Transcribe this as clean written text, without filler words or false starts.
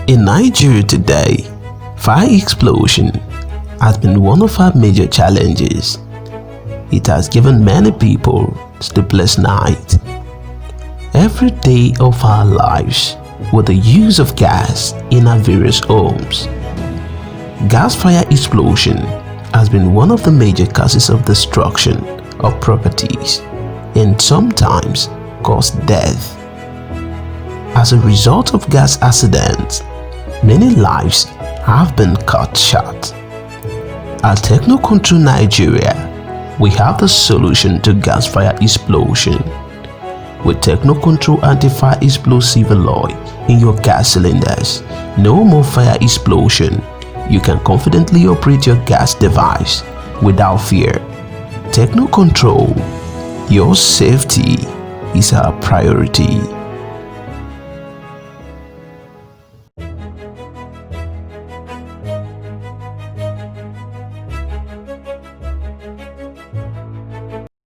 In Nigeria today, fire explosion has been one of our major challenges. It has given many people sleepless nights. Every day of our lives with the use of gas in our various homes. Gas fire explosion has been one of the major causes of destruction of properties and sometimes caused death. As a result of gas accidents, many lives have been cut short. At Technokontrol Nigeria, we have the solution to gas fire explosion. With Technokontrol anti-fire explosive alloy in your gas cylinders, no more fire explosion. You can confidently operate your gas device without fear. Technokontrol, your safety is our priority.